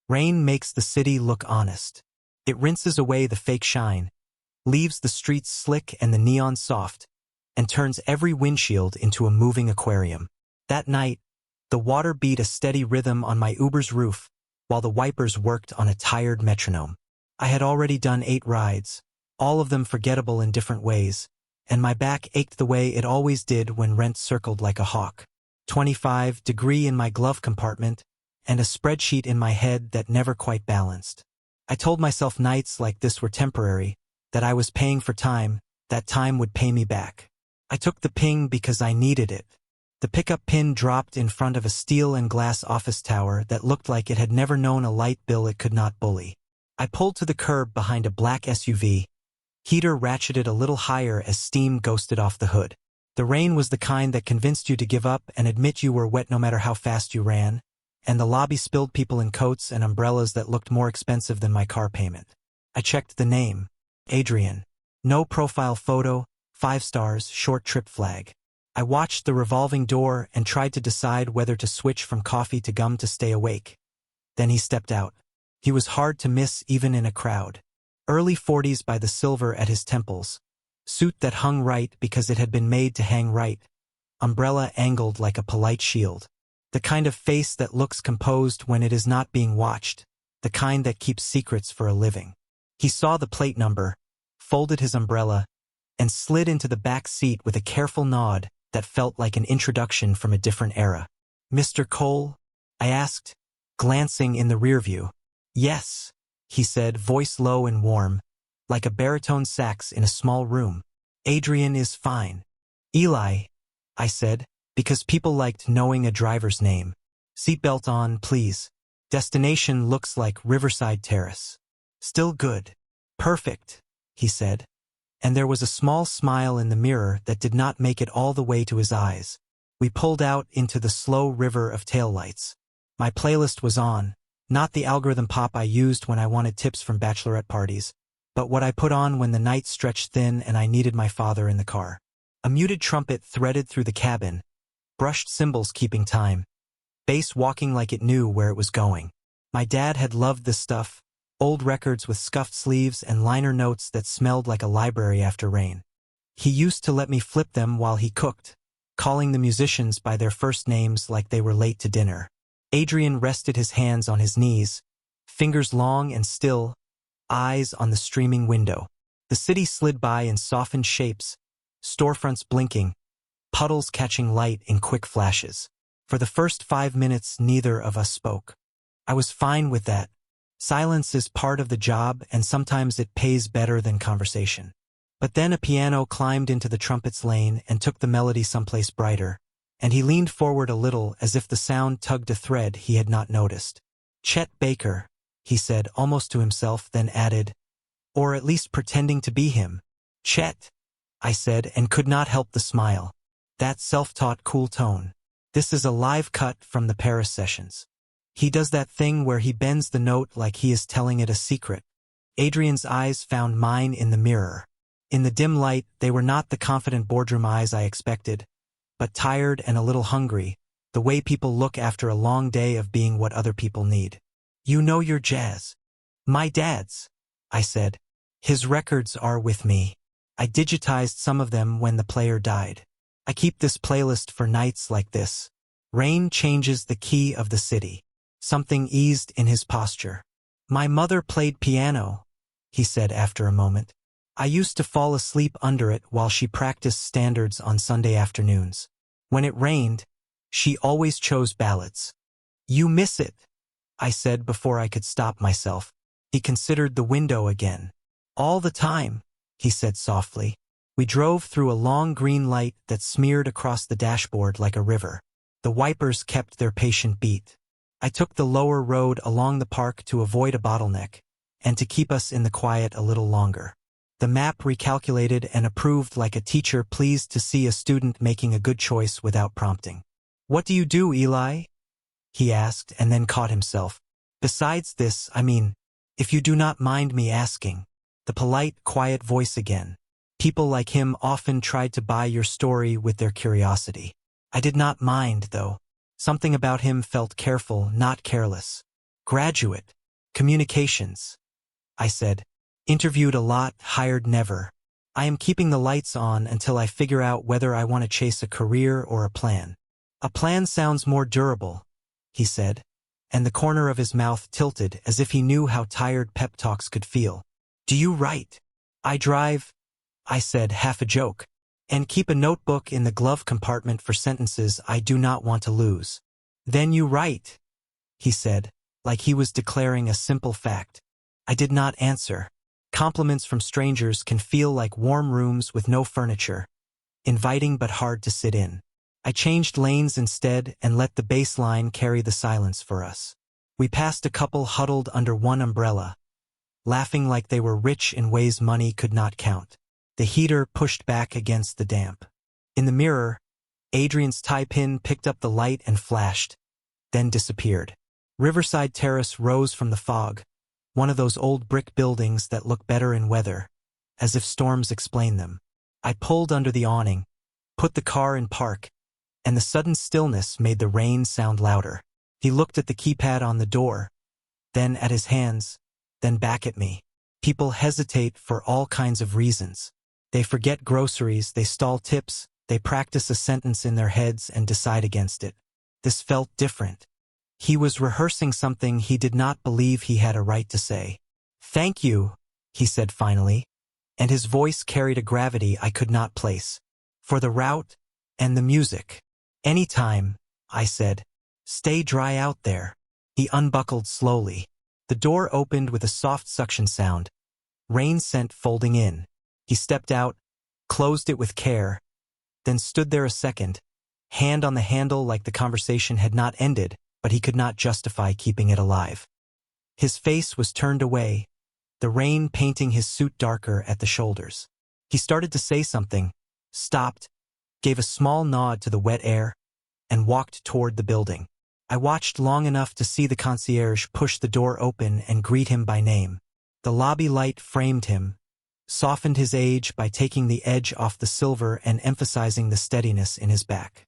Rain makes the city look honest. It rinses away the fake shine, leaves the streets slick and the neon soft, and turns every windshield into a moving aquarium. That night, the water beat a steady rhythm on my Uber's roof, while the wipers worked on a tired metronome. I had already done 8 rides, all of them forgettable in different ways, and my back ached the way it always did when rent circled like a hawk. 25-degree in my glove compartment, and a spreadsheet in my head that never quite balanced. I told myself nights like this were temporary, that I was paying for time, that time would pay me back. I took the ping because I needed it. The pickup pin dropped in front of a steel and glass office tower that looked like it had never known a light bill it could not bully. I pulled to the curb behind a black SUV. Heater ratcheted a little higher as steam ghosted off the hood. The rain was the kind that convinced you to give up and admit you were wet no matter how fast you ran, and the lobby spilled people in coats and umbrellas that looked more expensive than my car payment. I checked the name. Adrian. No profile photo, 5 stars, short trip flag. I watched the revolving door and tried to decide whether to switch from coffee to gum to stay awake. Then he stepped out. He was hard to miss even in a crowd. Early 40s by the silver at his temples. Suit that hung right because it had been made to hang right. Umbrella angled like a polite shield. The kind of face that looks composed when it is not being watched. The kind that keeps secrets for a living. He saw the plate number, folded his umbrella, and slid into the back seat with a careful nod that felt like an introduction from a different era. "Mr. Cole?" I asked, glancing in the rearview. "Yes," he said, voice low and warm, like a baritone sax in a small room. "Adrian is fine." "Eli," I said, because people liked knowing a driver's name. "Seatbelt on, please. Destination looks like Riverside Terrace." "Still good." "Perfect," he said. And there was a small smile in the mirror that did not make it all the way to his eyes. We pulled out into the slow river of taillights. My playlist was on, not the algorithm pop I used when I wanted tips from bachelorette parties, but what I put on when the night stretched thin and I needed my father in the car. A muted trumpet threaded through the cabin, brushed cymbals keeping time, bass walking like it knew where it was going. My dad had loved this stuff, old records with scuffed sleeves and liner notes that smelled like a library after rain. He used to let me flip them while he cooked, calling the musicians by their first names like they were late to dinner. Adrian rested his hands on his knees, fingers long and still, eyes on the streaming window. The city slid by in softened shapes, storefronts blinking, puddles catching light in quick flashes. For the first 5 minutes, neither of us spoke. I was fine with that. Silence is part of the job, and sometimes it pays better than conversation. But then a piano climbed into the trumpet's lane and took the melody someplace brighter, and he leaned forward a little as if the sound tugged a thread he had not noticed. "Chet Baker," he said almost to himself, then added, "or at least pretending to be him." "Chet," I said, and could not help the smile. That self-taught cool tone. This is a live cut from the Paris sessions. He does that thing where he bends the note like he is telling it a secret. Adrian's eyes found mine in the mirror. In the dim light, they were not the confident boardroom eyes I expected, but tired and a little hungry, the way people look after a long day of being what other people need. "You know your jazz." "My dad's," I said. "His records are with me. I digitized some of them when the player died. I keep this playlist for nights like this." Rain changes the key of the city. Something eased in his posture. "My mother played piano," he said after a moment. "I used to fall asleep under it while she practiced standards on Sunday afternoons. When it rained, she always chose ballads." "You miss it," I said before I could stop myself. He considered the window again. "All the time," he said softly. We drove through a long green light that smeared across the dashboard like a river. The wipers kept their patient beat. I took the lower road along the park to avoid a bottleneck, and to keep us in the quiet a little longer. The map recalculated and approved like a teacher pleased to see a student making a good choice without prompting. "What do you do, Eli?" he asked, and then caught himself. "Besides this, I mean, if you do not mind me asking." The polite, quiet voice again. People like him often tried to buy your story with their curiosity. I did not mind, though. Something about him felt careful, not careless. Graduate. Communications. I said. Interviewed a lot, hired never. I am keeping the lights on until I figure out whether I want to chase a career or a plan. A plan sounds more durable, he said, and the corner of his mouth tilted as if he knew how tired pep talks could feel. Do you write? I drive, I said, half a joke, and keep a notebook in the glove compartment for sentences I do not want to lose. Then you write, he said, like he was declaring a simple fact. I did not answer. Compliments from strangers can feel like warm rooms with no furniture, inviting but hard to sit in. I changed lanes instead and let the bass line carry the silence for us. We passed a couple huddled under one umbrella, laughing like they were rich in ways money could not count. The heater pushed back against the damp. In the mirror, Adrian's tie pin picked up the light and flashed, then disappeared. Riverside Terrace rose from the fog, one of those old brick buildings that look better in weather, as if storms explain them. I pulled under the awning, put the car in park, and the sudden stillness made the rain sound louder. He looked at the keypad on the door, then at his hands, then back at me. People hesitate for all kinds of reasons. They forget groceries, they stall tips, they practice a sentence in their heads and decide against it. This felt different. He was rehearsing something he did not believe he had a right to say. Thank you, he said finally, and his voice carried a gravity I could not place. For the route and the music. Anytime, I said. Stay dry out there. He unbuckled slowly. The door opened with a soft suction sound, rain scent folding in. He stepped out, closed it with care, then stood there a second, hand on the handle like the conversation had not ended, but he could not justify keeping it alive. His face was turned away, the rain painting his suit darker at the shoulders. He started to say something, stopped, gave a small nod to the wet air, and walked toward the building. I watched long enough to see the concierge push the door open and greet him by name. The lobby light framed him, softened his age by taking the edge off the silver and emphasizing the steadiness in his back.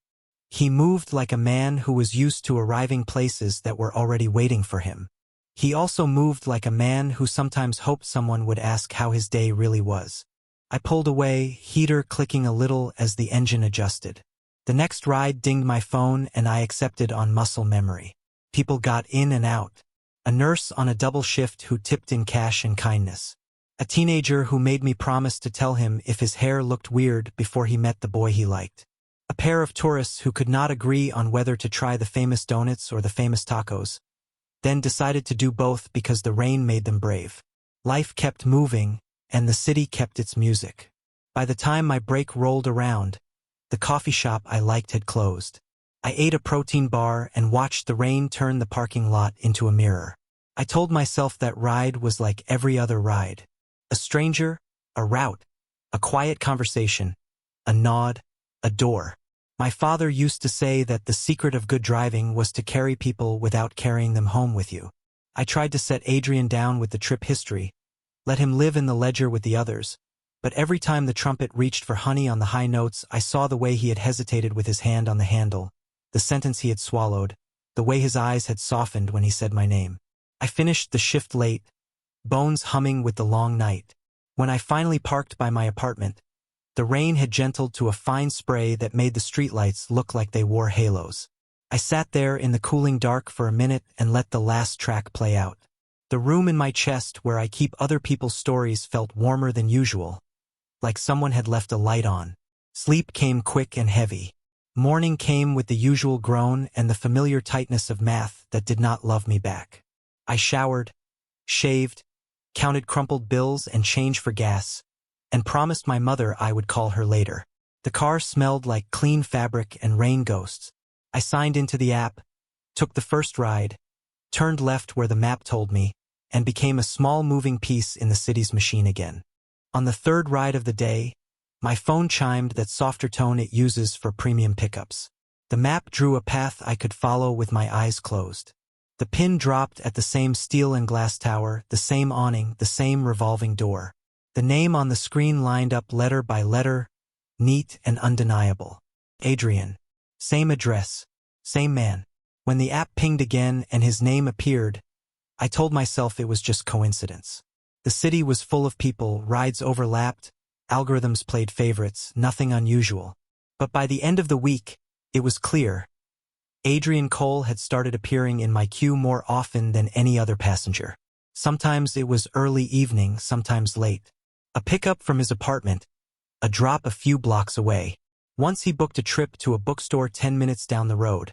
He moved like a man who was used to arriving places that were already waiting for him. He also moved like a man who sometimes hoped someone would ask how his day really was. I pulled away, heater clicking a little as the engine adjusted. The next ride dinged my phone and I accepted on muscle memory. People got in and out. A nurse on a double shift who tipped in cash and kindness. A teenager who made me promise to tell him if his hair looked weird before he met the boy he liked. A pair of tourists who could not agree on whether to try the famous donuts or the famous tacos, then decided to do both because the rain made them brave. Life kept moving, and the city kept its music. By the time my break rolled around, the coffee shop I liked had closed. I ate a protein bar and watched the rain turn the parking lot into a mirror. I told myself that ride was like every other ride. A stranger, a route, a quiet conversation, a nod, a door. My father used to say that the secret of good driving was to carry people without carrying them home with you. I tried to set Adrian down with the trip history, let him live in the ledger with the others, but every time the trumpet reached for honey on the high notes, I saw the way he had hesitated with his hand on the handle, the sentence he had swallowed, the way his eyes had softened when he said my name. I finished the shift late, bones humming with the long night. When I finally parked by my apartment, the rain had gentled to a fine spray that made the streetlights look like they wore halos. I sat there in the cooling dark for a minute and let the last track play out. The room in my chest where I keep other people's stories felt warmer than usual, like someone had left a light on. Sleep came quick and heavy. Morning came with the usual groan and the familiar tightness of math that did not love me back. I showered, shaved, counted crumpled bills and change for gas, and promised my mother I would call her later. The car smelled like clean fabric and rain ghosts. I signed into the app, took the first ride, turned left where the map told me, and became a small moving piece in the city's machine again. On the third ride of the day, my phone chimed that softer tone it uses for premium pickups. The map drew a path I could follow with my eyes closed. The pin dropped at the same steel and glass tower, the same awning, the same revolving door. The name on the screen lined up letter by letter, neat and undeniable. Adrian. Same address, same man. When the app pinged again and his name appeared, I told myself it was just coincidence. The city was full of people, rides overlapped, algorithms played favorites, nothing unusual. But by the end of the week, it was clear. Adrian Cole had started appearing in my queue more often than any other passenger. Sometimes it was early evening, sometimes late. A pickup from his apartment, a drop a few blocks away. Once he booked a trip to a bookstore 10 minutes down the road,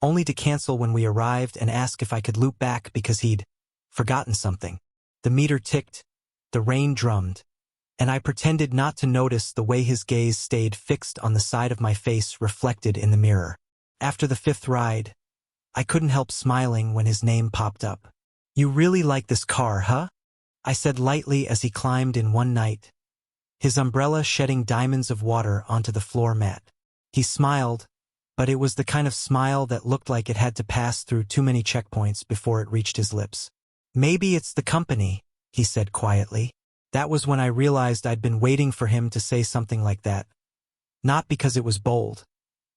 only to cancel when we arrived and ask if I could loop back because he'd forgotten something. The meter ticked, the rain drummed, and I pretended not to notice the way his gaze stayed fixed on the side of my face reflected in the mirror. After the 5th ride, I couldn't help smiling when his name popped up. "You really like this car, huh?" I said lightly as he climbed in one night, his umbrella shedding diamonds of water onto the floor mat. He smiled, but it was the kind of smile that looked like it had to pass through too many checkpoints before it reached his lips. "Maybe it's the company," he said quietly. That was when I realized I'd been waiting for him to say something like that. Not because it was bold,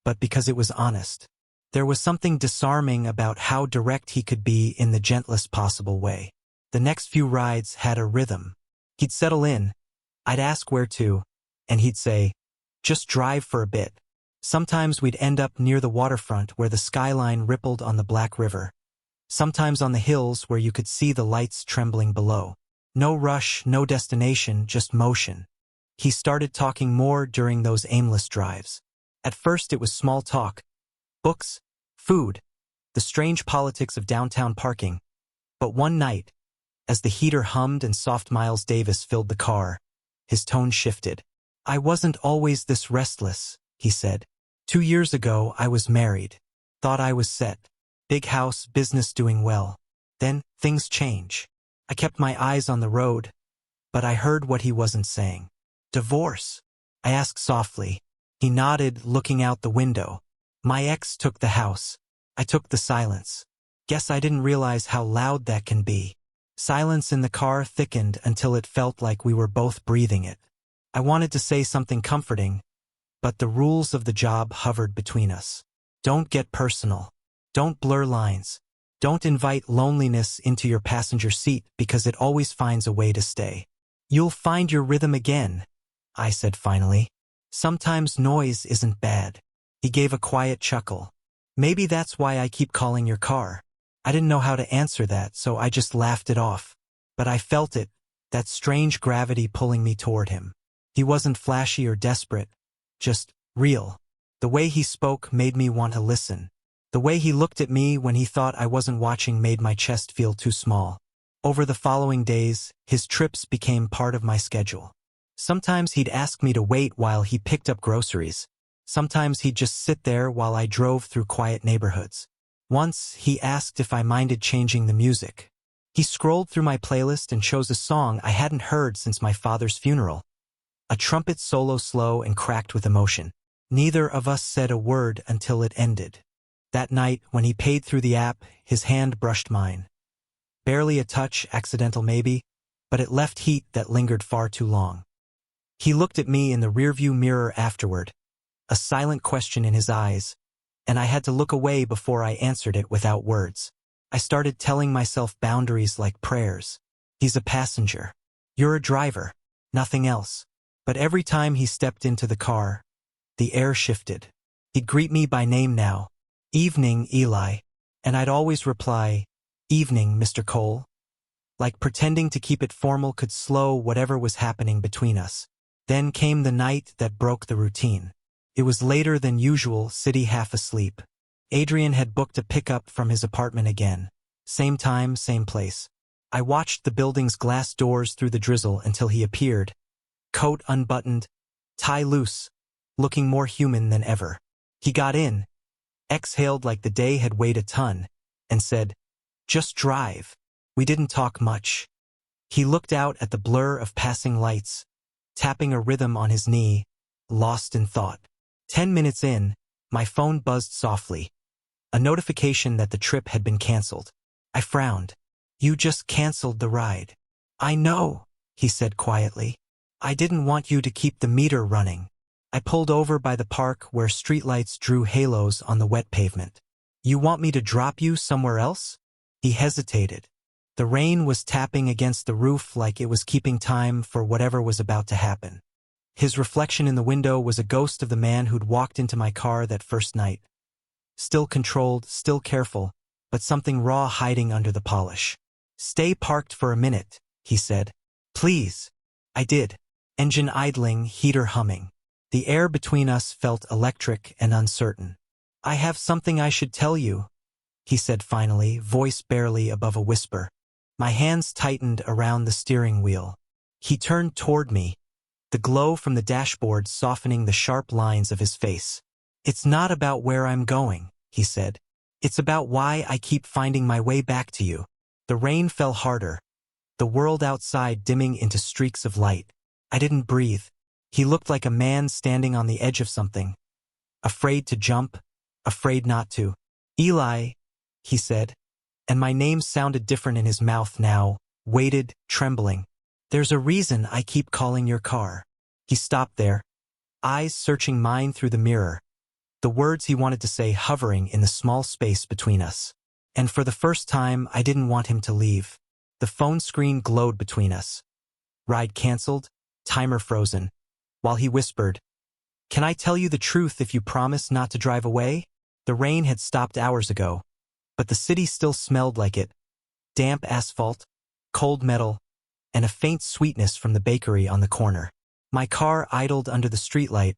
but because it was honest. There was something disarming about how direct he could be in the gentlest possible way. The next few rides had a rhythm. He'd settle in, I'd ask where to, and he'd say, "Just drive for a bit." Sometimes we'd end up near the waterfront where the skyline rippled on the Black River. Sometimes on the hills where you could see the lights trembling below. No rush, no destination, just motion. He started talking more during those aimless drives. At first it was small talk. Books, food, the strange politics of downtown parking. But one night, as the heater hummed and soft Miles Davis filled the car, his tone shifted. "I wasn't always this restless," he said. 2 years ago I was married. Thought I was set. Big house, business doing well. Then, things change. I kept my eyes on the road, but I heard what he wasn't saying. "Divorce?" I asked softly. He nodded, looking out the window. "My ex took the house. I took the silence. Guess I didn't realize how loud that can be." Silence in the car thickened until it felt like we were both breathing it. I wanted to say something comforting, but the rules of the job hovered between us. Don't get personal. Don't blur lines. Don't invite loneliness into your passenger seat because it always finds a way to stay. "You'll find your rhythm again," I said finally. "Sometimes noise isn't bad." He gave a quiet chuckle. "Maybe that's why I keep calling your car." I didn't know how to answer that, so I just laughed it off. But I felt it, that strange gravity pulling me toward him. He wasn't flashy or desperate, just real. The way he spoke made me want to listen. The way he looked at me when he thought I wasn't watching made my chest feel too small. Over the following days, his trips became part of my schedule. Sometimes he'd ask me to wait while he picked up groceries. Sometimes he'd just sit there while I drove through quiet neighborhoods. Once, he asked if I minded changing the music. He scrolled through my playlist and chose a song I hadn't heard since my father's funeral. A trumpet solo slow and cracked with emotion. Neither of us said a word until it ended. That night, when he paid through the app, his hand brushed mine. Barely a touch, accidental maybe, but it left heat that lingered far too long. He looked at me in the rearview mirror afterward, a silent question in his eyes, and I had to look away before I answered it without words. I started telling myself boundaries like prayers. He's a passenger. You're a driver. Nothing else. But every time he stepped into the car, the air shifted. He'd greet me by name now. "Evening, Eli." And I'd always reply, "Evening, Mr. Cole." Like pretending to keep it formal could slow whatever was happening between us. Then came the night that broke the routine. It was later than usual, city half asleep. Adrian had booked a pickup from his apartment again. Same time, same place. I watched the building's glass doors through the drizzle until he appeared. Coat unbuttoned, tie loose, looking more human than ever. He got in, exhaled like the day had weighed a ton, and said, "Just drive." We didn't talk much. He looked out at the blur of passing lights, tapping a rhythm on his knee, lost in thought. 10 minutes in, my phone buzzed softly. A notification that the trip had been canceled. I frowned. "You just canceled the ride." "I know," he said quietly. "I didn't want you to keep the meter running." I pulled over by the park where streetlights drew halos on the wet pavement. "You want me to drop you somewhere else?" He hesitated. The rain was tapping against the roof like it was keeping time for whatever was about to happen. His reflection in the window was a ghost of the man who'd walked into my car that first night. Still controlled, still careful, but something raw hiding under the polish. "Stay parked for a minute," he said. "Please." I did. Engine idling, heater humming. The air between us felt electric and uncertain. "I have something I should tell you," he said finally, voice barely above a whisper. My hands tightened around the steering wheel. He turned toward me, the glow from the dashboard softening the sharp lines of his face. "It's not about where I'm going," he said. "It's about why I keep finding my way back to you." The rain fell harder, the world outside dimming into streaks of light. I didn't breathe. He looked like a man standing on the edge of something, afraid to jump, afraid not to. "Eli," he said, and my name sounded different in his mouth now, weighted, trembling. "There's a reason I keep calling your car." He stopped there, eyes searching mine through the mirror, the words he wanted to say hovering in the small space between us. And for the first time, I didn't want him to leave. The phone screen glowed between us. Ride canceled, timer frozen, while he whispered, "Can I tell you the truth if you promise not to drive away?" The rain had stopped hours ago, but the city still smelled like it. Damp asphalt, cold metal, and a faint sweetness from the bakery on the corner. My car idled under the streetlight,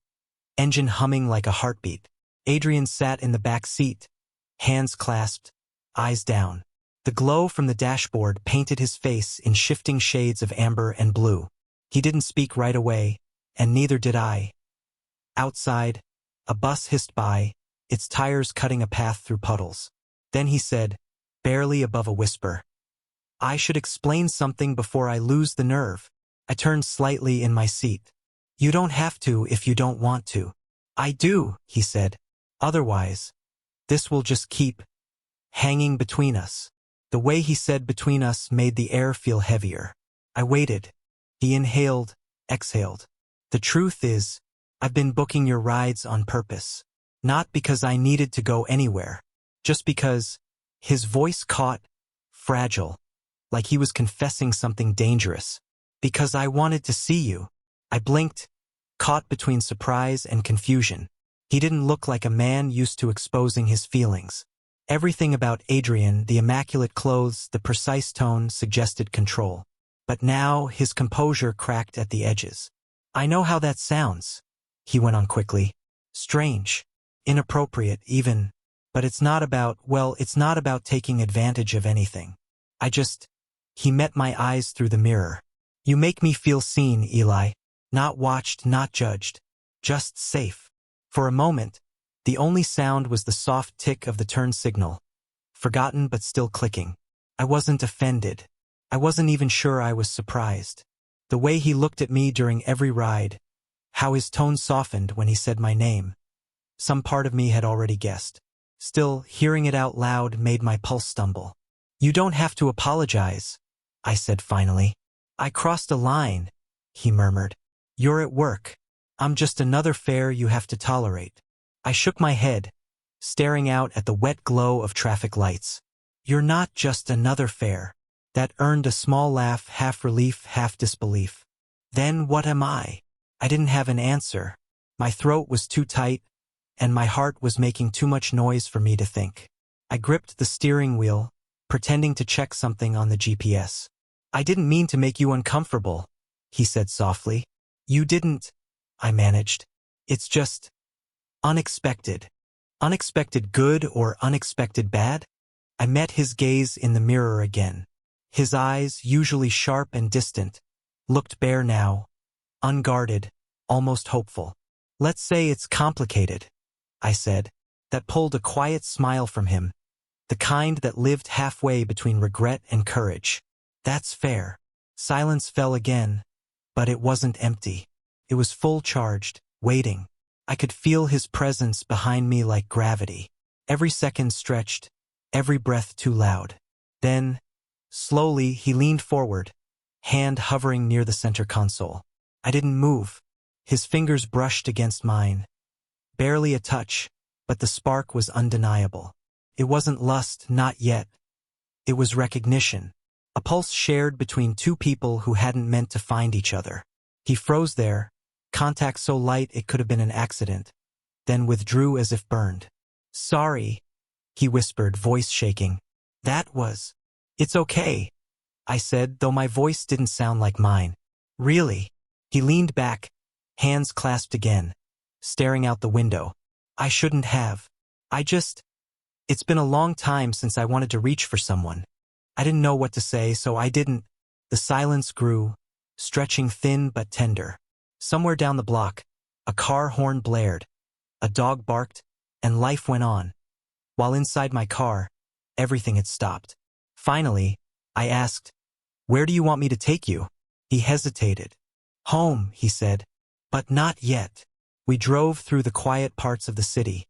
engine humming like a heartbeat. Adrian sat in the back seat, hands clasped, eyes down. The glow from the dashboard painted his face in shifting shades of amber and blue. He didn't speak right away, and neither did I. Outside, a bus hissed by, its tires cutting a path through puddles. Then he said, barely above a whisper, "I should explain something before I lose the nerve." I turned slightly in my seat. "You don't have to if you don't want to." "I do," he said. "Otherwise, this will just keep hanging between us." The way he said between us made the air feel heavier. I waited. He inhaled, exhaled. "The truth is, I've been booking your rides on purpose. Not because I needed to go anywhere. Just because." His voice caught, fragile, like he was confessing something dangerous. "Because I wanted to see you." I blinked, caught between surprise and confusion. He didn't look like a man used to exposing his feelings. Everything about Adrian, the immaculate clothes, the precise tone, suggested control. But now his composure cracked at the edges. "I know how that sounds," he went on quickly. "Strange, inappropriate even, but it's not about taking advantage of anything. He met my eyes through the mirror. "You make me feel seen, Eli. Not watched, not judged. Just safe." For a moment, the only sound was the soft tick of the turn signal, forgotten but still clicking. I wasn't offended. I wasn't even sure I was surprised. The way he looked at me during every ride, how his tone softened when he said my name. Some part of me had already guessed. Still, hearing it out loud made my pulse stumble. "You don't have to apologize," I said finally. "I crossed a line," he murmured. "You're at work. I'm just another fare you have to tolerate." I shook my head, staring out at the wet glow of traffic lights. "You're not just another fare." That earned a small laugh, half relief, half disbelief. "Then what am I?" I didn't have an answer. My throat was too tight, and my heart was making too much noise for me to think. I gripped the steering wheel, pretending to check something on the GPS. "I didn't mean to make you uncomfortable," he said softly. "You didn't," I managed. "It's just unexpected." Unexpected good or unexpected bad? I met his gaze in the mirror again. His eyes, usually sharp and distant, looked bare now, unguarded, almost hopeful. "Let's say it's complicated," I said. That pulled a quiet smile from him, the kind that lived halfway between regret and courage. "That's fair." Silence fell again, but it wasn't empty. It was full-charged, waiting. I could feel his presence behind me like gravity. Every second stretched, every breath too loud. Then, slowly, he leaned forward, hand hovering near the center console. I didn't move. His fingers brushed against mine. Barely a touch, but the spark was undeniable. It wasn't lust, not yet. It was recognition. A pulse shared between two people who hadn't meant to find each other. He froze there, contact so light it could have been an accident, then withdrew as if burned. "Sorry," he whispered, voice shaking. "That was—" "It's okay," I said, though my voice didn't sound like mine. "Really?" He leaned back, hands clasped again, staring out the window. "I shouldn't have. It's been a long time since I wanted to reach for someone. I didn't know what to say, so I didn't." The silence grew, stretching thin but tender. Somewhere down the block, a car horn blared, a dog barked, and life went on. While inside my car, everything had stopped. Finally, I asked, "Where do you want me to take you?" He hesitated. "Home," he said, "but not yet." We drove through the quiet parts of the city,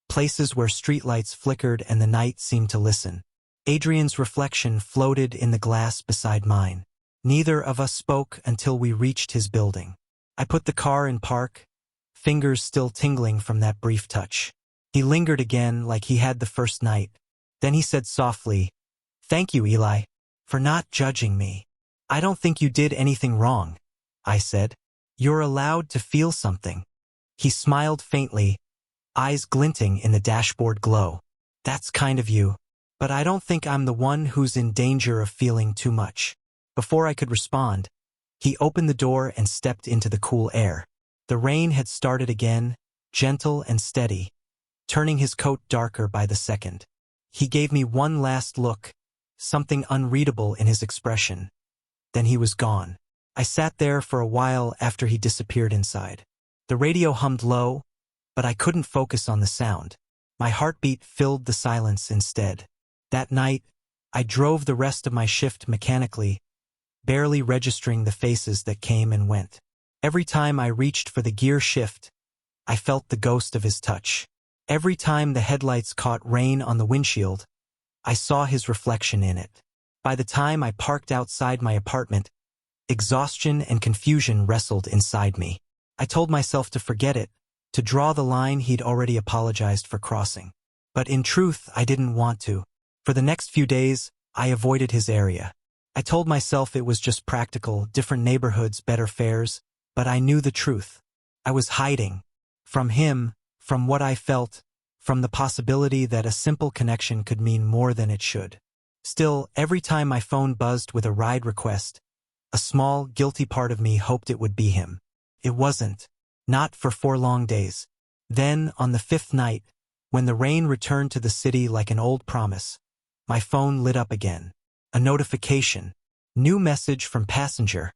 places where streetlights flickered and the night seemed to listen. Adrian's reflection floated in the glass beside mine. Neither of us spoke until we reached his building. I put the car in park, fingers still tingling from that brief touch. He lingered again like he had the first night. Then he said softly, "Thank you, Eli, for not judging me." "I don't think you did anything wrong," I said. "You're allowed to feel something." He smiled faintly, eyes glinting in the dashboard glow. "That's kind of you. But I don't think I'm the one who's in danger of feeling too much." Before I could respond, he opened the door and stepped into the cool air. The rain had started again, gentle and steady, turning his coat darker by the second. He gave me one last look, something unreadable in his expression. Then he was gone. I sat there for a while after he disappeared inside. The radio hummed low, but I couldn't focus on the sound. My heartbeat filled the silence instead. That night, I drove the rest of my shift mechanically, barely registering the faces that came and went. Every time I reached for the gear shift, I felt the ghost of his touch. Every time the headlights caught rain on the windshield, I saw his reflection in it. By the time I parked outside my apartment, exhaustion and confusion wrestled inside me. I told myself to forget it, to draw the line he'd already apologized for crossing. But in truth, I didn't want to. For the next few days, I avoided his area. I told myself it was just practical, different neighborhoods, better fares, but I knew the truth. I was hiding. From him, from what I felt, from the possibility that a simple connection could mean more than it should. Still, every time my phone buzzed with a ride request, a small, guilty part of me hoped it would be him. It wasn't. Not for 4 long days. Then, on the 5th night, when the rain returned to the city like an old promise, my phone lit up again. A notification. New message from passenger.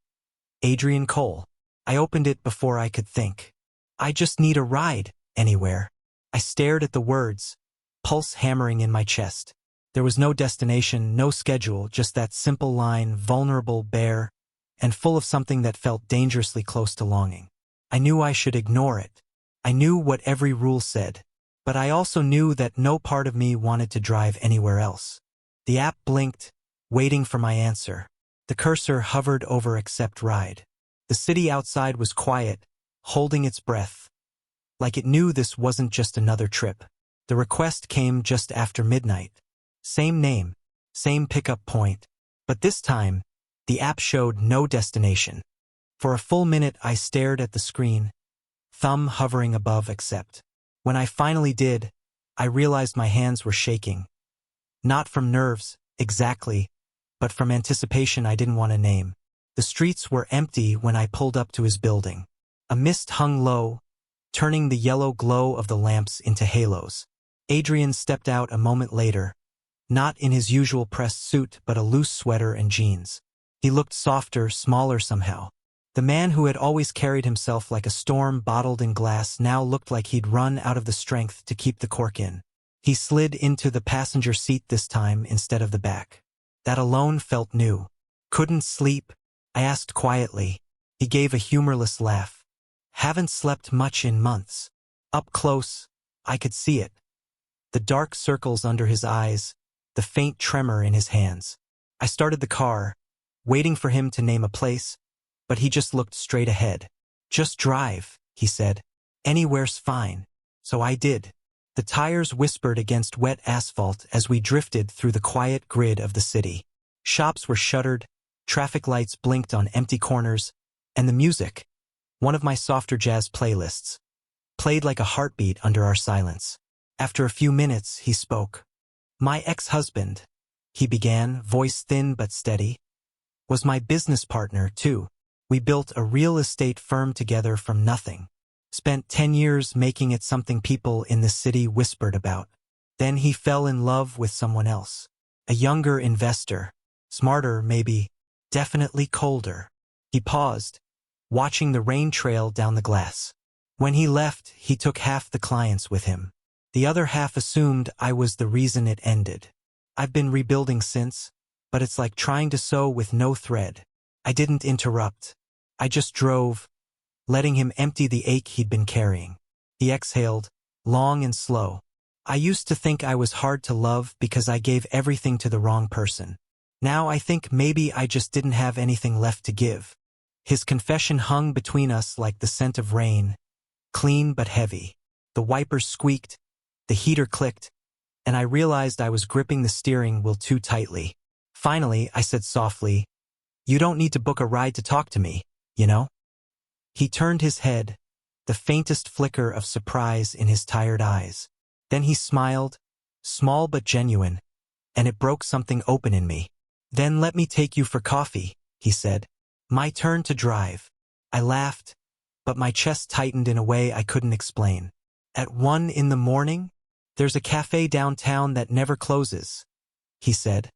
Adrian Cole. I opened it before I could think. "I just need a ride, anywhere." I stared at the words, pulse hammering in my chest. There was no destination, no schedule, just that simple line, vulnerable, bare, and full of something that felt dangerously close to longing. I knew I should ignore it. I knew what every rule said. But I also knew that no part of me wanted to drive anywhere else. The app blinked, waiting for my answer. The cursor hovered over accept ride. The city outside was quiet, holding its breath, like it knew this wasn't just another trip. The request came just after midnight. Same name, same pickup point, but this time, the app showed no destination. For a full minute I stared at the screen, thumb hovering above accept. When I finally did, I realized my hands were shaking. Not from nerves, exactly, but from anticipation I didn't want to name. The streets were empty when I pulled up to his building. A mist hung low, turning the yellow glow of the lamps into halos. Adrian stepped out a moment later, not in his usual pressed suit but a loose sweater and jeans. He looked softer, smaller somehow. The man who had always carried himself like a storm bottled in glass now looked like he'd run out of the strength to keep the cork in. He slid into the passenger seat this time instead of the back. That alone felt new. "Couldn't sleep?" I asked quietly. He gave a humorless laugh. "Haven't slept much in months." Up close, I could see it. The dark circles under his eyes, the faint tremor in his hands. I started the car, waiting for him to name a place, but he just looked straight ahead. "Just drive," he said. "Anywhere's fine." So I did. The tires whispered against wet asphalt as we drifted through the quiet grid of the city. Shops were shuttered, traffic lights blinked on empty corners, and the music, one of my softer jazz playlists, played like a heartbeat under our silence. After a few minutes, he spoke. My ex-husband, he began, voice thin but steady, was my business partner, too. We built a real estate firm together from nothing. Spent 10 years making it something people in the city whispered about. Then he fell in love with someone else. A younger investor. Smarter, maybe. Definitely colder. He paused, watching the rain trail down the glass. When he left, he took half the clients with him. The other half assumed I was the reason it ended. I've been rebuilding since, but it's like trying to sew with no thread. I didn't interrupt. I just drove, letting him empty the ache he'd been carrying. He exhaled, long and slow. I used to think I was hard to love because I gave everything to the wrong person. Now I think maybe I just didn't have anything left to give. His confession hung between us like the scent of rain, clean but heavy. The wipers squeaked, the heater clicked, and I realized I was gripping the steering wheel too tightly. Finally, I said softly, "You don't need to book a ride to talk to me, you know?" He turned his head, the faintest flicker of surprise in his tired eyes. Then he smiled, small but genuine, and it broke something open in me. "Then let me take you for coffee," he said. My turn to drive. I laughed, but my chest tightened in a way I couldn't explain. "At 1 in the morning? There's a cafe downtown that never closes," he said,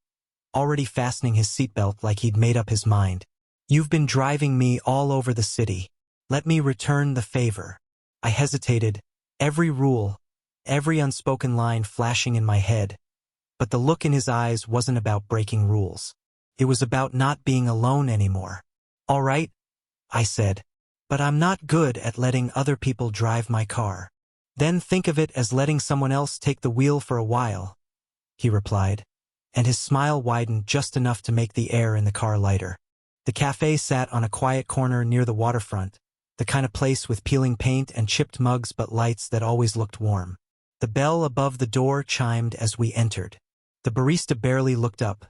already fastening his seatbelt like he'd made up his mind. "You've been driving me all over the city. Let me return the favor." I hesitated, every rule, every unspoken line flashing in my head, but the look in his eyes wasn't about breaking rules. It was about not being alone anymore. "All right," I said, "but I'm not good at letting other people drive my car." "Then think of it as letting someone else take the wheel for a while," he replied, and his smile widened just enough to make the air in the car lighter. The cafe sat on a quiet corner near the waterfront, the kind of place with peeling paint and chipped mugs but lights that always looked warm. The bell above the door chimed as we entered. The barista barely looked up,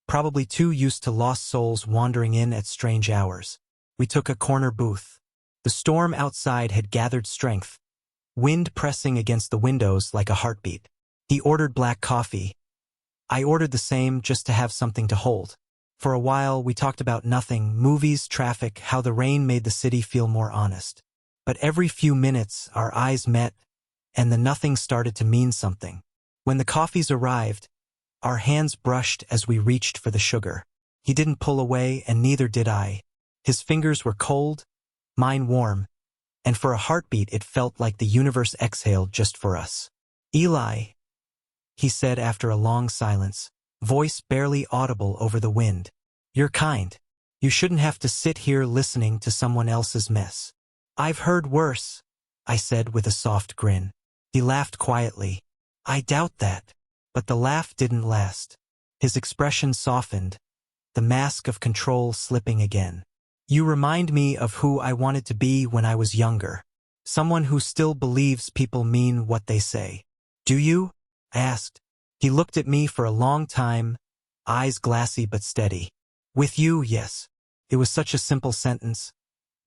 probably too used to lost souls wandering in at strange hours. We took a corner booth. The storm outside had gathered strength, wind pressing against the windows like a heartbeat. He ordered black coffee. I ordered the same just to have something to hold. For a while, we talked about nothing, movies, traffic, how the rain made the city feel more honest. But every few minutes, our eyes met, and the nothing started to mean something. When the coffees arrived, our hands brushed as we reached for the sugar. He didn't pull away, and neither did I. His fingers were cold, mine warm, and for a heartbeat it felt like the universe exhaled just for us. "Eli," he said after a long silence, voice barely audible over the wind. "You're kind. You shouldn't have to sit here listening to someone else's mess." "I've heard worse," I said with a soft grin. He laughed quietly. "I doubt that." But the laugh didn't last. His expression softened, the mask of control slipping again. "You remind me of who I wanted to be when I was younger. Someone who still believes people mean what they say." "Do you?" I asked. He looked at me for a long time, eyes glassy but steady. "With you, yes." It was such a simple sentence,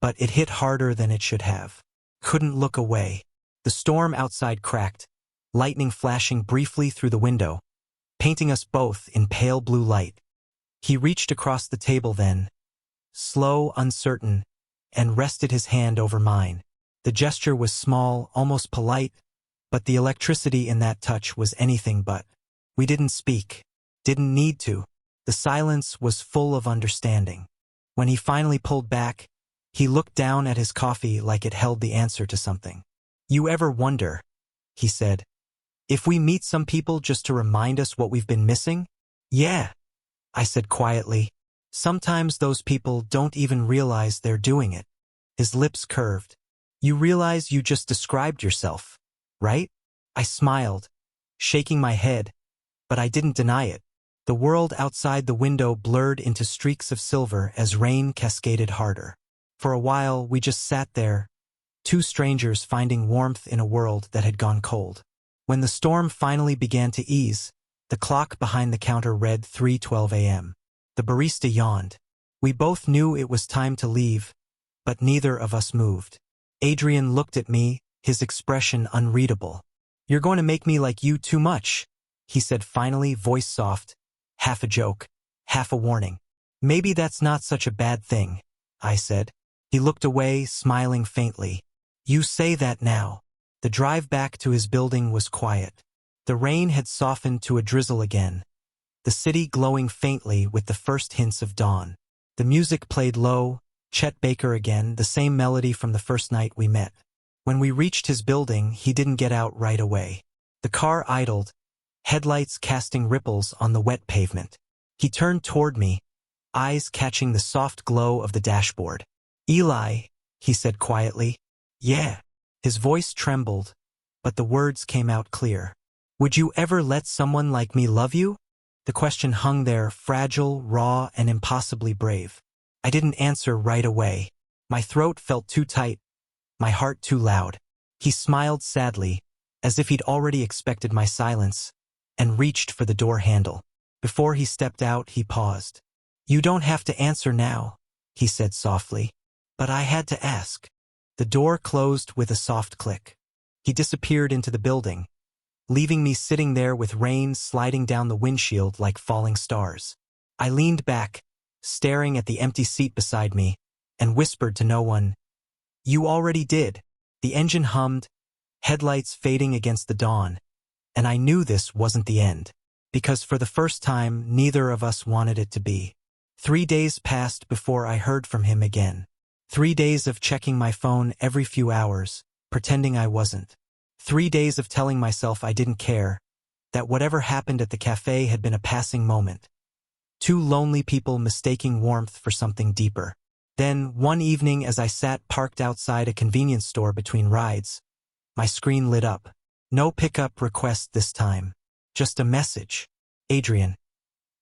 but it hit harder than it should have. Couldn't look away. The storm outside cracked, lightning flashing briefly through the window, painting us both in pale blue light. He reached across the table then, slow, uncertain, and rested his hand over mine. The gesture was small, almost polite, but the electricity in that touch was anything but. We didn't speak, didn't need to. The silence was full of understanding. When he finally pulled back, he looked down at his coffee like it held the answer to something. "You ever wonder," he said, "if we meet some people just to remind us what we've been missing?" "Yeah," I said quietly. "Sometimes those people don't even realize they're doing it." His lips curved. "You realize you just described yourself, right?" I smiled, shaking my head, but I didn't deny it. The world outside the window blurred into streaks of silver as rain cascaded harder. For a while, we just sat there, two strangers finding warmth in a world that had gone cold. When the storm finally began to ease, the clock behind the counter read 3:12 a.m. The barista yawned. We both knew it was time to leave, but neither of us moved. Adrian looked at me, his expression unreadable. "You're going to make me like you too much," he said finally, voice soft, half a joke, half a warning. "Maybe that's not such a bad thing," I said. He looked away, smiling faintly. "You say that now." The drive back to his building was quiet. The rain had softened to a drizzle again, the city glowing faintly with the first hints of dawn. The music played low, Chet Baker again, the same melody from the first night we met. When we reached his building, he didn't get out right away. The car idled, headlights casting ripples on the wet pavement. He turned toward me, eyes catching the soft glow of the dashboard. "Eli," he said quietly. "Yeah." His voice trembled, but the words came out clear. "Would you ever let someone like me love you?" The question hung there, fragile, raw, and impossibly brave. I didn't answer right away. My throat felt too tight, my heart too loud. He smiled sadly, as if he'd already expected my silence, and reached for the door handle. Before he stepped out, he paused. "You don't have to answer now," he said softly. "But I had to ask." The door closed with a soft click. He disappeared into the building, leaving me sitting there with rain sliding down the windshield like falling stars. I leaned back, staring at the empty seat beside me, and whispered to no one, "You already did." The engine hummed, headlights fading against the dawn, and I knew this wasn't the end, because for the first time neither of us wanted it to be. 3 days passed before I heard from him again. 3 days of checking my phone every few hours, pretending I wasn't. 3 days of telling myself I didn't care, that whatever happened at the cafe had been a passing moment. 2 lonely people mistaking warmth for something deeper. Then, one evening as I sat parked outside a convenience store between rides, my screen lit up. No pickup request this time. Just a message. "Adrian,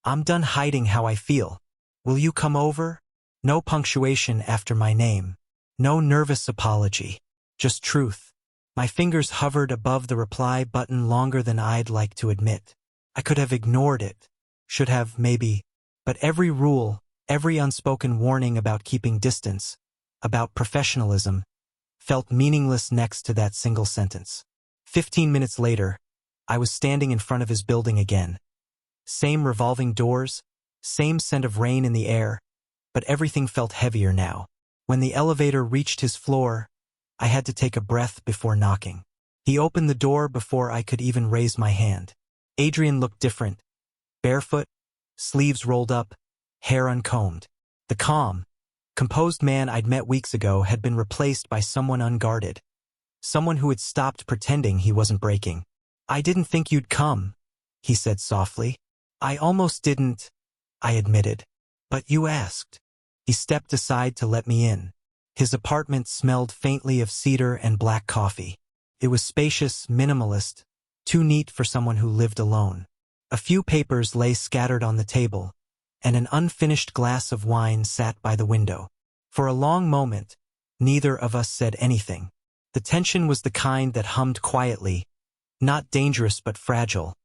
I'm done hiding how I feel. Will you come over?" No punctuation after my name. No nervous apology. Just truth. My fingers hovered above the reply button longer than I'd like to admit. I could have ignored it. Should have, maybe. But every rule, every unspoken warning about keeping distance, about professionalism, felt meaningless next to that single sentence. 15 minutes later, I was standing in front of his building again. Same revolving doors, same scent of rain in the air, but everything felt heavier now. When the elevator reached his floor, I had to take a breath before knocking. He opened the door before I could even raise my hand. Adrian looked different. Barefoot, sleeves rolled up, hair uncombed. The calm, composed man I'd met weeks ago had been replaced by someone unguarded. Someone who had stopped pretending he wasn't breaking. "I didn't think you'd come," he said softly. "I almost didn't," I admitted. "But you asked." He stepped aside to let me in. His apartment smelled faintly of cedar and black coffee. It was spacious, minimalist, too neat for someone who lived alone. A few papers lay scattered on the table, and an unfinished glass of wine sat by the window. For a long moment, neither of us said anything. The tension was the kind that hummed quietly, not dangerous but fragile,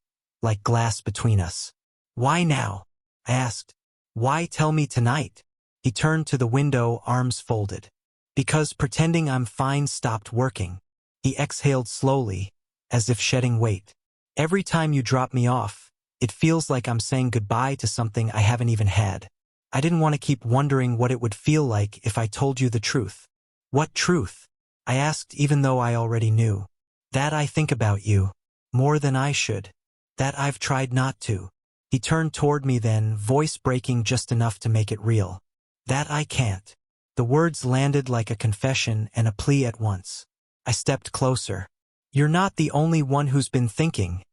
like glass between us. "Why now?" I asked. "Why tell me tonight?" He turned to the window, arms folded. "Because pretending I'm fine stopped working." He exhaled slowly, as if shedding weight. "Every time you drop me off, it feels like I'm saying goodbye to something I haven't even had. I didn't want to keep wondering what it would feel like if I told you the truth." "What truth?" I asked, even though I already knew. "That I think about you, more than I should. That I've tried not to." He turned toward me then, voice breaking just enough to make it real. "That I can't." The words landed like a confession and a plea at once. I stepped closer. "You're not the only one who's been thinking,"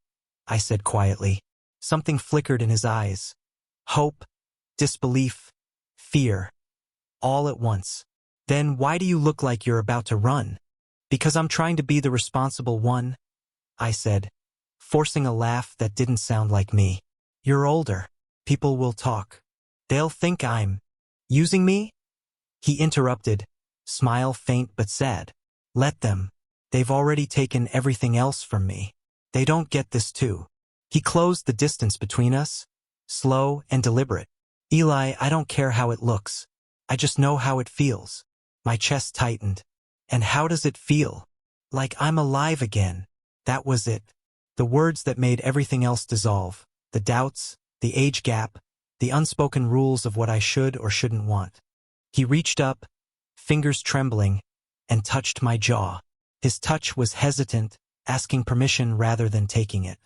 I said quietly. Something flickered in his eyes. Hope, disbelief, fear, all at once. "Then why do you look like you're about to run?" "Because I'm trying to be the responsible one," I said, forcing a laugh that didn't sound like me. "You're older. People will talk. They'll think I'm using me?" He interrupted, smile faint but sad. "Let them. They've already taken everything else from me. They don't get this too." He closed the distance between us, slow and deliberate. Eli, I don't care how it looks. I just know how it feels. My chest tightened. And how does it feel? Like I'm alive again. That was it. The words that made everything else dissolve. The doubts, the age gap, the unspoken rules of what I should or shouldn't want. He reached up, fingers trembling, and touched my jaw. His touch was hesitant, asking permission rather than taking it.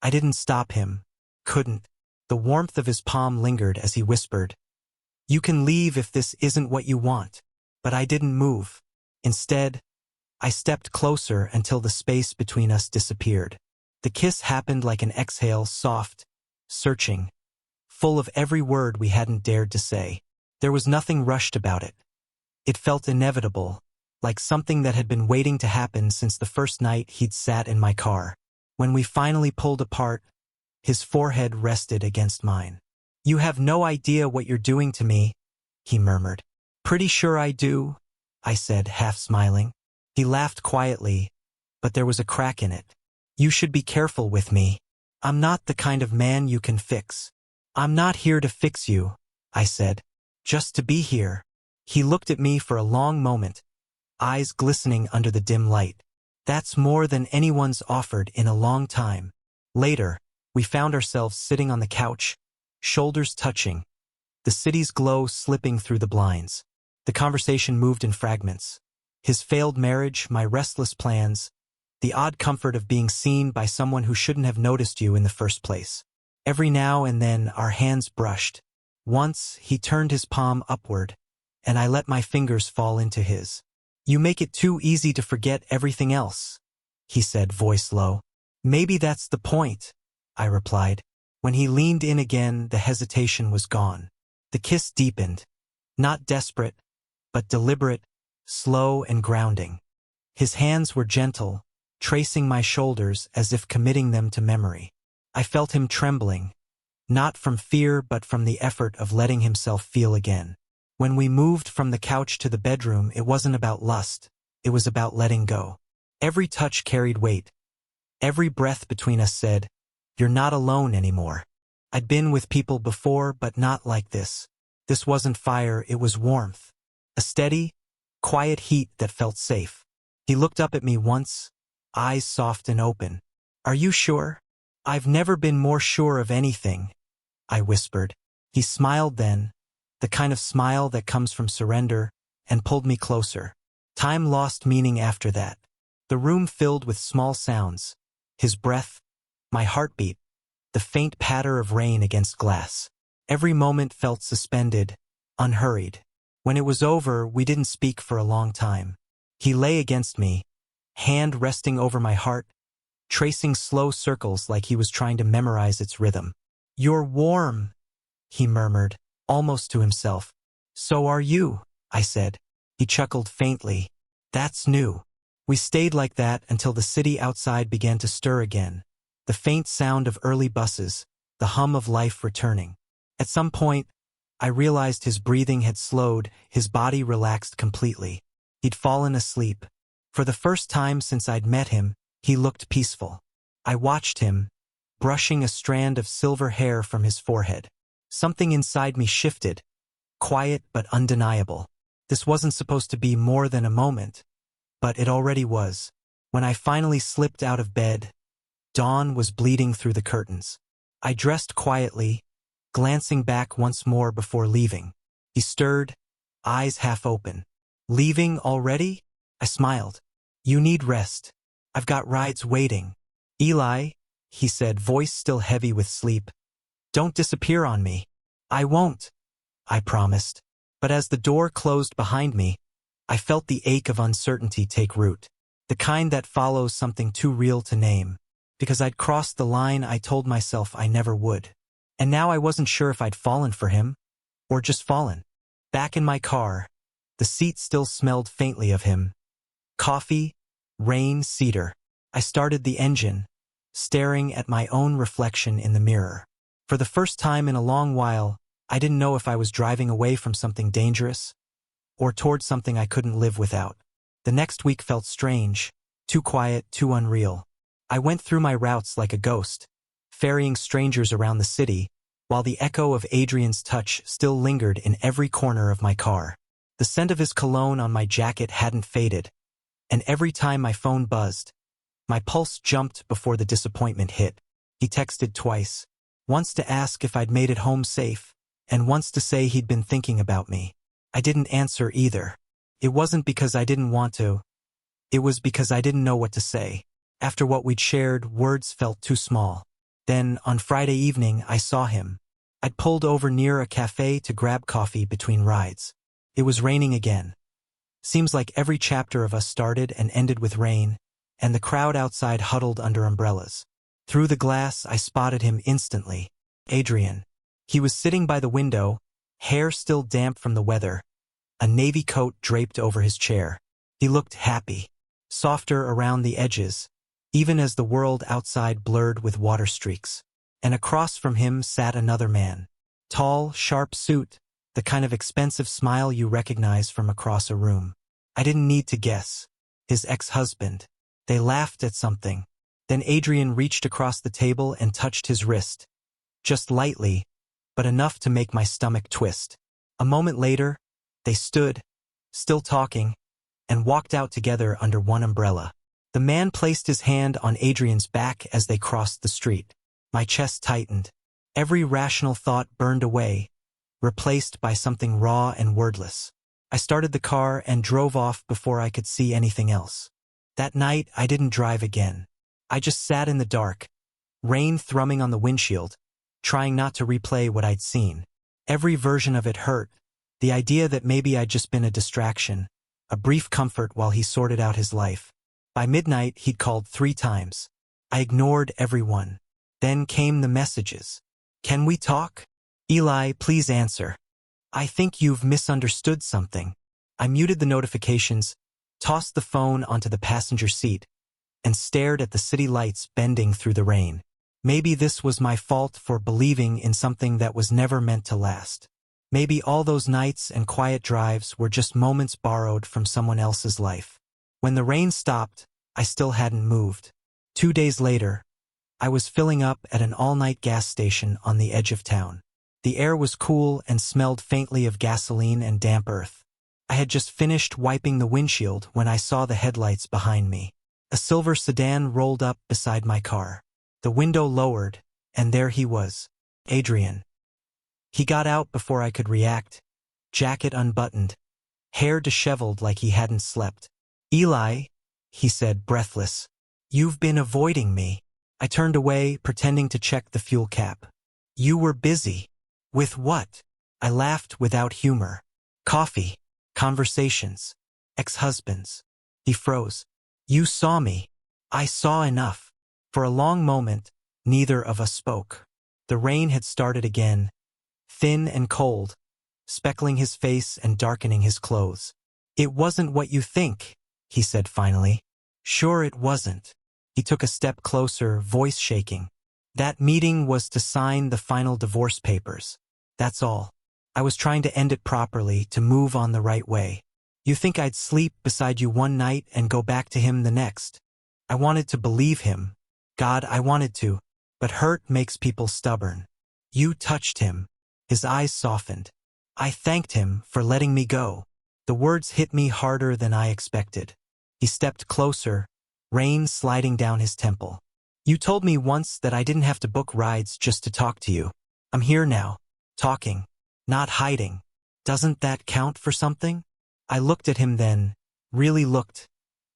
I didn't stop him. Couldn't. The warmth of his palm lingered as he whispered, "You can leave if this isn't what you want." But I didn't move. Instead, I stepped closer until the space between us disappeared. The kiss happened like an exhale, soft, searching, full of every word we hadn't dared to say. There was nothing rushed about it. It felt inevitable, like something that had been waiting to happen since the first night he'd sat in my car. When we finally pulled apart, his forehead rested against mine. "You have no idea what you're doing to me," he murmured. "Pretty sure I do," I said, half smiling. He laughed quietly, but there was a crack in it. "You should be careful with me. I'm not the kind of man you can fix." "I'm not here to fix you," I said. "Just to be here." He looked at me for a long moment, eyes glistening under the dim light. "That's more than anyone's offered in a long time." Later, we found ourselves sitting on the couch, shoulders touching, the city's glow slipping through the blinds. The conversation moved in fragments. His failed marriage, my restless plans, the odd comfort of being seen by someone who shouldn't have noticed you in the first place. Every now and then our hands brushed. Once he turned his palm upward, and I let my fingers fall into his. "You make it too easy to forget everything else," he said, voice low. "Maybe that's the point," I replied. When he leaned in again, the hesitation was gone. The kiss deepened, not desperate, but deliberate, slow and grounding. His hands were gentle, tracing my shoulders as if committing them to memory. I felt him trembling, not from fear but from the effort of letting himself feel again. When we moved from the couch to the bedroom, it wasn't about lust, it was about letting go. Every touch carried weight. Every breath between us said, "You're not alone anymore." I'd been with people before, but not like this. This wasn't fire, it was warmth. A steady, quiet heat that felt safe. He looked up at me once, eyes soft and open. "Are you sure?" "I've never been more sure of anything," I whispered. He smiled then, the kind of smile that comes from surrender, and pulled me closer. Time lost meaning after that. The room filled with small sounds. His breath, my heartbeat, the faint patter of rain against glass. Every moment felt suspended, unhurried. When it was over, we didn't speak for a long time. He lay against me, hand resting over my heart, tracing slow circles like he was trying to memorize its rhythm. "You're warm," he murmured, almost to himself. "So are you," I said. He chuckled faintly. "That's new." We stayed like that until the city outside began to stir again. The faint sound of early buses, the hum of life returning. At some point, I realized his breathing had slowed, his body relaxed completely. He'd fallen asleep. For the first time since I'd met him, he looked peaceful. I watched him, brushing a strand of silver hair from his forehead. Something inside me shifted, quiet but undeniable. This wasn't supposed to be more than a moment, but it already was. When I finally slipped out of bed, dawn was bleeding through the curtains. I dressed quietly, glancing back once more before leaving. He stirred, eyes half open. "Leaving already?" I smiled. "You need rest. I've got rides waiting." "Eli," he said, voice still heavy with sleep, "don't disappear on me." "I won't," I promised. But as the door closed behind me, I felt the ache of uncertainty take root. The kind that follows something too real to name. Because I'd crossed the line I told myself I never would. And now I wasn't sure if I'd fallen for him, or just fallen. Back in my car, the seat still smelled faintly of him. Coffee, rain, cedar. I started the engine, staring at my own reflection in the mirror. For the first time in a long while, I didn't know if I was driving away from something dangerous, or toward something I couldn't live without. The next week felt strange, too quiet, too unreal. I went through my routes like a ghost, ferrying strangers around the city, while the echo of Adrian's touch still lingered in every corner of my car. The scent of his cologne on my jacket hadn't faded, and every time my phone buzzed, my pulse jumped before the disappointment hit. He texted twice, once to ask if I'd made it home safe, and once to say he'd been thinking about me. I didn't answer either. It wasn't because I didn't want to. It was because I didn't know what to say. After what we'd shared, words felt too small. Then, on Friday evening, I saw him. I'd pulled over near a cafe to grab coffee between rides. It was raining again. Seems like every chapter of us started and ended with rain, and the crowd outside huddled under umbrellas. Through the glass, I spotted him instantly. Adrian. He was sitting by the window, hair still damp from the weather, a navy coat draped over his chair. He looked happy, softer around the edges, even as the world outside blurred with water streaks. And across from him sat another man. Tall, sharp suit, the kind of expensive smile you recognize from across a room. I didn't need to guess. His ex-husband. They laughed at something. Then Adrian reached across the table and touched his wrist. Just lightly, but enough to make my stomach twist. A moment later, they stood, still talking, and walked out together under one umbrella. The man placed his hand on Adrian's back as they crossed the street. My chest tightened. Every rational thought burned away, replaced by something raw and wordless. I started the car and drove off before I could see anything else. That night, I didn't drive again. I just sat in the dark, rain thrumming on the windshield, trying not to replay what I'd seen. Every version of it hurt. The idea that maybe I'd just been a distraction, a brief comfort while he sorted out his life. By midnight, he'd called 3 times. I ignored everyone. Then came the messages. Can we talk? Eli, please answer. I think you've misunderstood something. I muted the notifications, tossed the phone onto the passenger seat, and stared at the city lights bending through the rain. Maybe this was my fault for believing in something that was never meant to last. Maybe all those nights and quiet drives were just moments borrowed from someone else's life. When the rain stopped, I still hadn't moved. 2 days later, I was filling up at an all-night gas station on the edge of town. The air was cool and smelled faintly of gasoline and damp earth. I had just finished wiping the windshield when I saw the headlights behind me. A silver sedan rolled up beside my car. The window lowered, and there he was, Adrian. He got out before I could react, jacket unbuttoned, hair disheveled like he hadn't slept. Eli, he said, breathless, you've been avoiding me. I turned away, pretending to check the fuel cap. You were busy. With what? I laughed without humor. Coffee, conversations, ex-husbands. He froze. You saw me. I saw enough. For a long moment, neither of us spoke. The rain had started again, thin and cold, speckling his face and darkening his clothes. It wasn't what you think, he said finally. Sure it wasn't. He took a step closer, voice shaking. That meeting was to sign the final divorce papers. That's all. I was trying to end it properly, to move on the right way. You think I'd sleep beside you one night and go back to him the next? I wanted to believe him. God, I wanted to. But hurt makes people stubborn. You touched him. His eyes softened. I thanked him for letting me go. The words hit me harder than I expected. He stepped closer, rain sliding down his temple. You told me once that I didn't have to book rides just to talk to you. I'm here now, talking, not hiding. Doesn't that count for something? I looked at him then, really looked,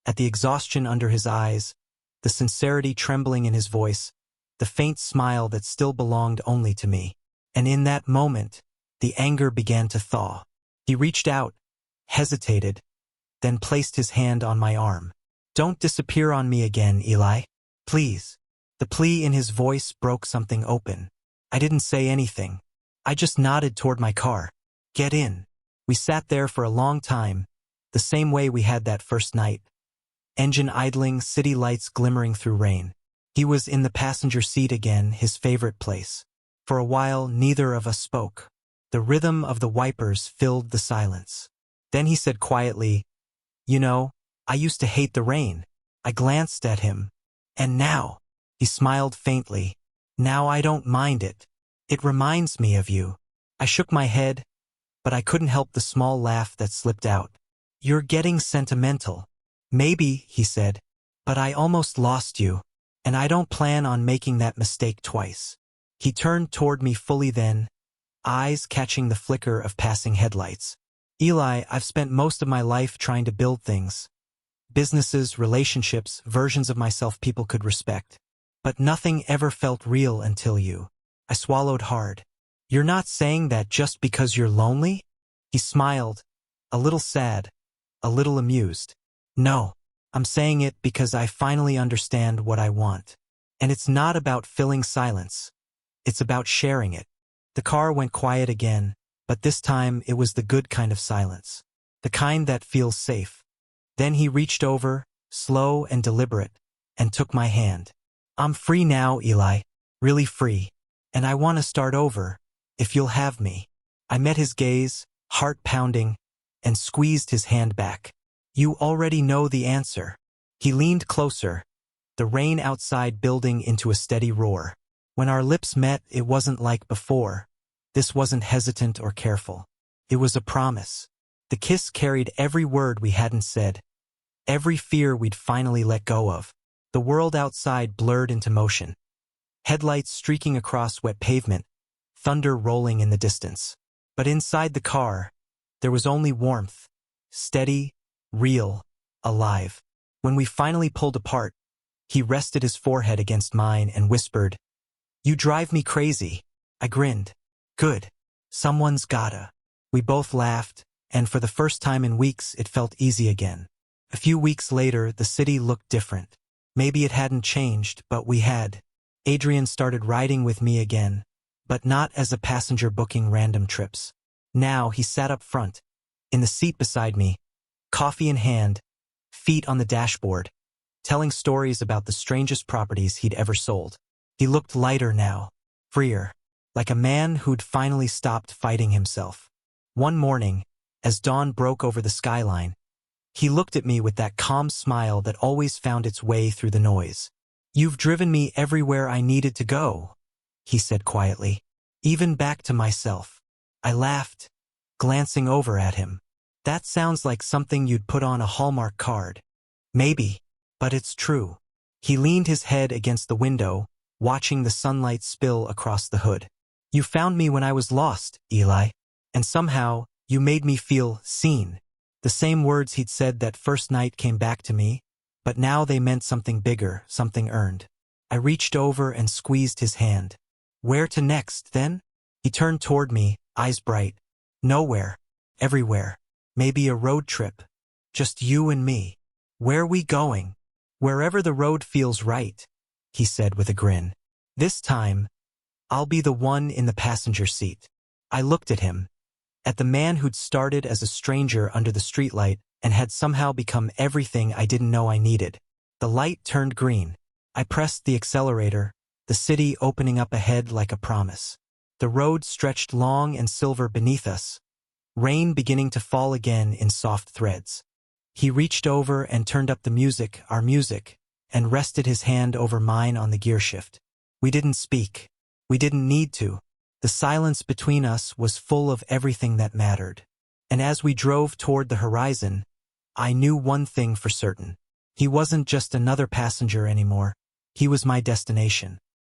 at the exhaustion under his eyes, the sincerity trembling in his voice, the faint smile that still belonged only to me. And in that moment, the anger began to thaw. He reached out, hesitated, then placed his hand on my arm. Don't disappear on me again, Eli. Please. The plea in his voice broke something open. I didn't say anything. I just nodded toward my car. Get in. We sat there for a long time, the same way we had that first night. Engine idling, city lights glimmering through rain. He was in the passenger seat again, his favorite place. For a while, neither of us spoke. The rhythm of the wipers filled the silence. Then he said quietly, You know, I used to hate the rain. I glanced at him. And now, he smiled faintly. Now I don't mind it. It reminds me of you. I shook my head, but I couldn't help the small laugh that slipped out. You're getting sentimental. Maybe, he said, but I almost lost you, and I don't plan on making that mistake twice. He turned toward me fully then, eyes catching the flicker of passing headlights. Eli, I've spent most of my life trying to build things. Businesses, relationships, versions of myself people could respect. But nothing ever felt real until you. I swallowed hard. You're not saying that just because you're lonely? He smiled, a little sad, a little amused. No, I'm saying it because I finally understand what I want. And it's not about filling silence. It's about sharing it. The car went quiet again, but this time it was the good kind of silence. The kind that feels safe. Then he reached over, slow and deliberate, and took my hand. I'm free now, Eli. Really free. And I want to start over, if you'll have me. I met his gaze, heart pounding, and squeezed his hand back. You already know the answer. He leaned closer, the rain outside building into a steady roar. When our lips met, it wasn't like before. This wasn't hesitant or careful. It was a promise. The kiss carried every word we hadn't said, every fear we'd finally let go of. The world outside blurred into motion. Headlights streaking across wet pavement, thunder rolling in the distance. But inside the car, there was only warmth, steady, real, alive. When we finally pulled apart, he rested his forehead against mine and whispered, "You drive me crazy." I grinned. Good. Someone's gotta. We both laughed, and for the first time in weeks it felt easy again. A few weeks later, the city looked different. Maybe it hadn't changed, but we had. Adrian started riding with me again, but not as a passenger booking random trips. Now he sat up front, in the seat beside me, coffee in hand, feet on the dashboard, telling stories about the strangest properties he'd ever sold. He looked lighter now, freer, like a man who'd finally stopped fighting himself. One morning, as dawn broke over the skyline, he looked at me with that calm smile that always found its way through the noise. "You've driven me everywhere I needed to go," he said quietly, "even back to myself." I laughed, glancing over at him. "That sounds like something you'd put on a Hallmark card." "Maybe, but it's true." He leaned his head against the window, watching the sunlight spill across the hood. "You found me when I was lost, Eli, and somehow you made me feel seen." The same words he'd said that first night came back to me, but now they meant something bigger, something earned. I reached over and squeezed his hand. "Where to next, then?" He turned toward me, eyes bright. "Nowhere. Everywhere. Maybe a road trip. Just you and me." "Where we going?" "Wherever the road feels right," he said with a grin. "This time, I'll be the one in the passenger seat." I looked at him, at the man who'd started as a stranger under the streetlight and had somehow become everything I didn't know I needed. The light turned green. I pressed the accelerator, the city opening up ahead like a promise. The road stretched long and silver beneath us, rain beginning to fall again in soft threads. He reached over and turned up the music, our music, and rested his hand over mine on the gearshift. We didn't speak. We didn't need to. The silence between us was full of everything that mattered. And as we drove toward the horizon, I knew one thing for certain. He wasn't just another passenger anymore. He was my destination.